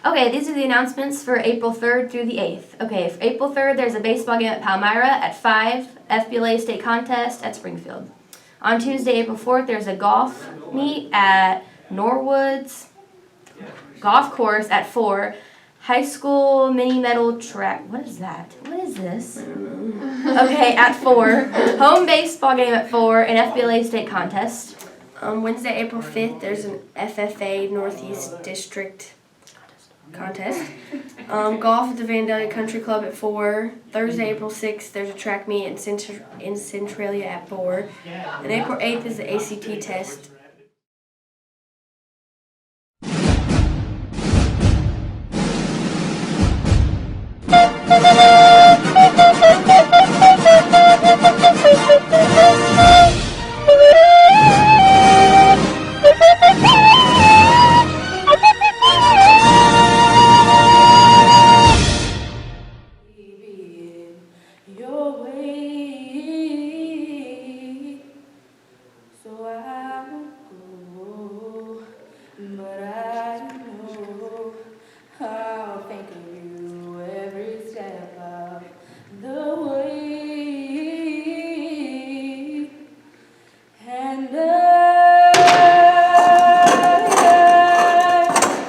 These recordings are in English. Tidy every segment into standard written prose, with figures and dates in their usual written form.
Okay, these are the announcements for April 3rd through the 8th. Okay, for April 3rd, there's a baseball game at Palmyra at 5, FBLA state contest at Springfield. On Tuesday, April 4th, there's a golf meet at Norwoods Golf Course at 4, high school mini medal track. What is that? What is this? Okay, at 4, home baseball game at 4, and FBLA state contest. Wednesday, April 5th, there's an FFA Northeast District contest. Golf at the Vandalia Country Club at 4. Thursday, April 6th, there's a track meet in Centralia at 4. And April 8th is the ACT test. Your way, so I will go, but I know I'll think of you every step of the way, and I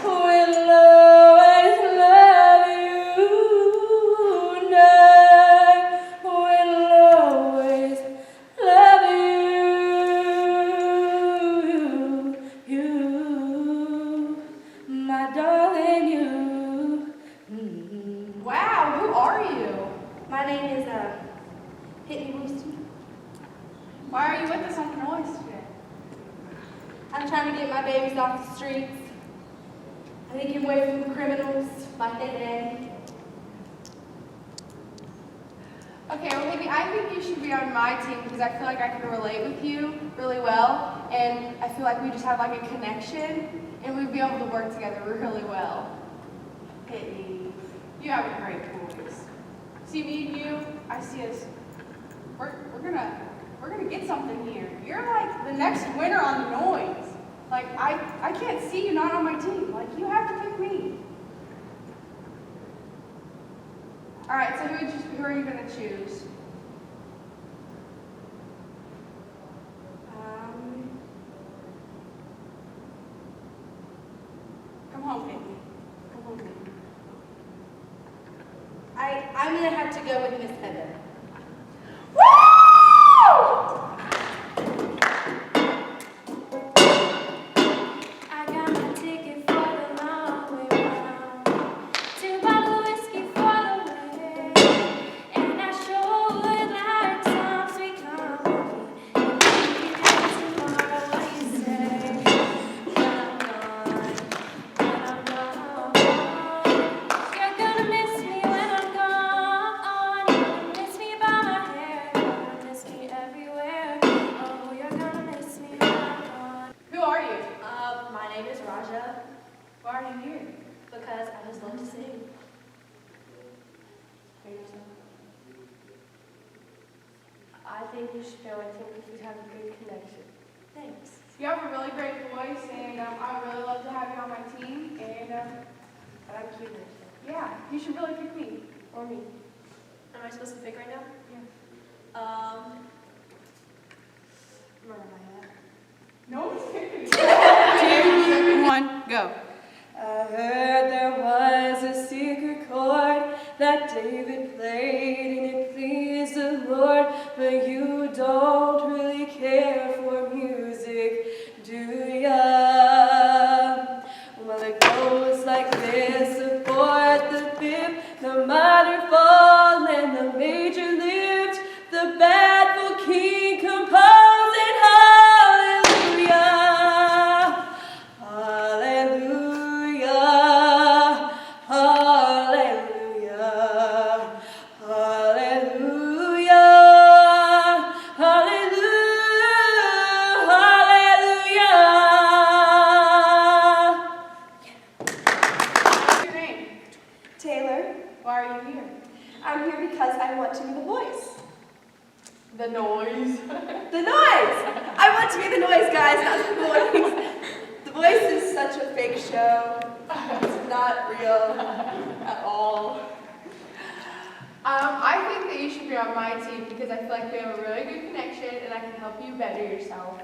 will always love you, and I will always love you, my darling, you. Wow, who are you? My name is Whitney Winston. Why are you with us on the noise today? I'm trying to get my babies off the streets. I think get away from the criminals like they did. Okay, well, maybe I think you should be on my team because I feel like I can relate with you really well, and I feel like we just have like a connection, and we'd be able to work together really well. Whitney, you have a great voice. See me and you, I see us. We're gonna get something here. You're like the next winner on the noise. Like I can't see you not on my team. Like you have to pick me. All right, so who are you gonna choose? Come home, Whitney. Come home, Whitney. I'm gonna have to go with Miss Heather. I got my ticket for the long way round, 2 bottles of whiskey for the way, and I sure would like some sweet company. Tomorrow, what do you say? When I'm gone, you're gonna miss me when I'm gone. You're gonna miss me by my hair, you're gonna miss me everywhere. Oh, you're gonna miss me when I'm gone. Who are you? My name is Raja, Why are you here? because I just love to sing. I think you should go. I think we have a good connection. Thanks. You have a really great voice, and I would really love to have you on my team. And I'm cute. yeah, you should really pick me. Or me. Am I supposed to pick right now? Yeah. Where am I at? No one's picking. 2, 1, go. I heard there was a secret chord that David played and it pleased the Lord, but you don't really care for music, do ya? Well, it goes like this: the fourth, the fifth, the minor fall, and the major lift, the bad for king composing hallelujah. Hallelujah, hallelujah, hallelujah, hallelujah, hallelujah. What's your name? Taylor, Why are you here? I'm here because I want to be the voice. The noise. The noise! I want to be the noise, guys, not the voice. The voice is such a fake show. not real at all. I think that you should be on my team because I feel like we have a really good connection and I can help you better yourself.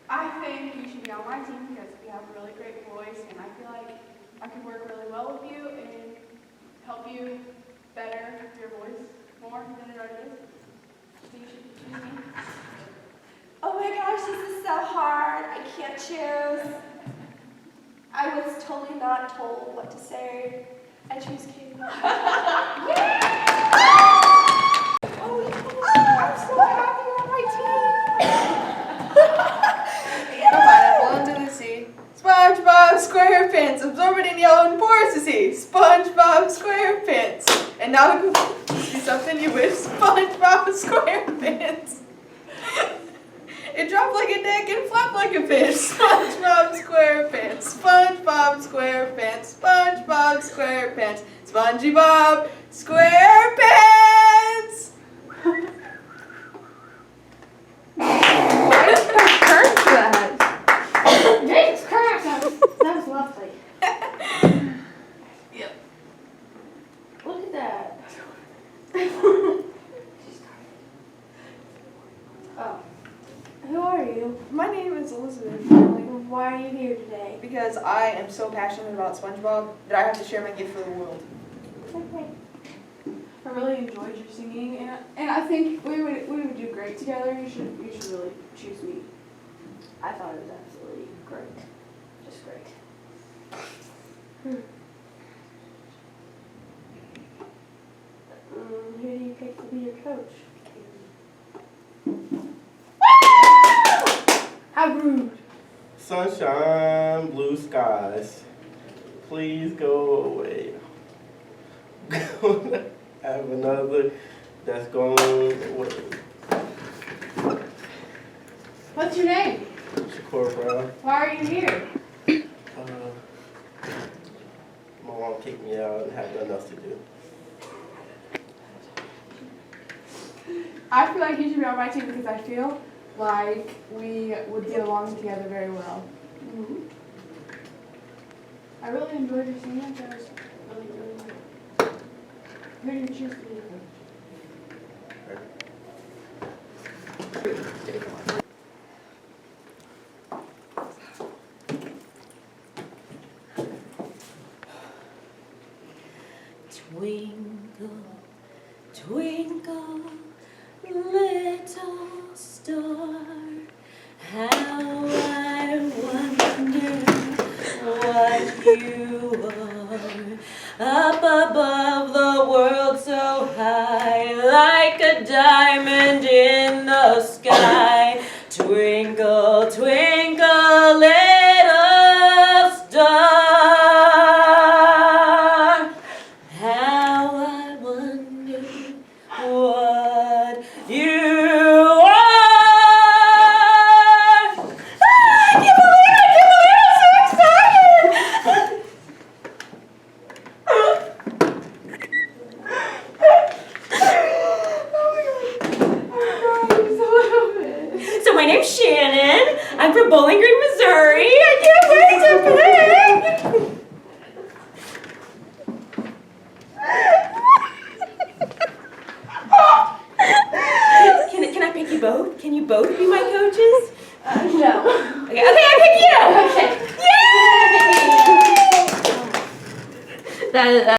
I think you should be on my team because you have a really great voice and I feel like I could work really well with you and help you better your voice more than it already is. So you should choose me. Oh my gosh, this is so hard. I can't choose. I was totally not told what to say. I choose Katie. Oh, I'm so happy you're on my team. Pineapple into the sea. SpongeBob SquarePants, absorbent in yellow and porous to see. SpongeBob SquarePants. And now to do something you wish. SpongeBob SquarePants. It dropped like a dick and flopped like a fish. SpongeBob SquarePants. SpongeBob SquarePants. SpongeBob SquarePants. SpongeBob SquarePants. Jesus Christ, that was lovely. Yep. Look at that. Oh. Who are you? My name is Elizabeth. Why are you here today? Because I am so passionate about SpongeBob that I have to share my gift for the world. I really enjoyed your singing and I think we would do great together. You should really choose me. I thought it was absolutely great. Just great. Who do you pick to be your coach? How rude. Sunshine, blue skies. Please go away. I have another that's going away. What's your name? Shakur Brown. Why are you here? My mom kicked me out and had nothing else to do. I feel like you should be on my team because I feel like we would get along together very well. I really enjoyed your singing. That was really, really good. Who do you choose to be your coach? Twinkle, twinkle, little star, how I wonder what you are. Up above the world so high, like a diamond in the sky. Twinkle, twinkle, little star, how I wonder what you are. I can't believe it! I'm so excited! So my name's Shannon. I'm from Bowling Green, Missouri. I can't wait to play. Can I pick you both? Can you both be my coaches? No. Okay, I pick you. Okay. Yay! That is.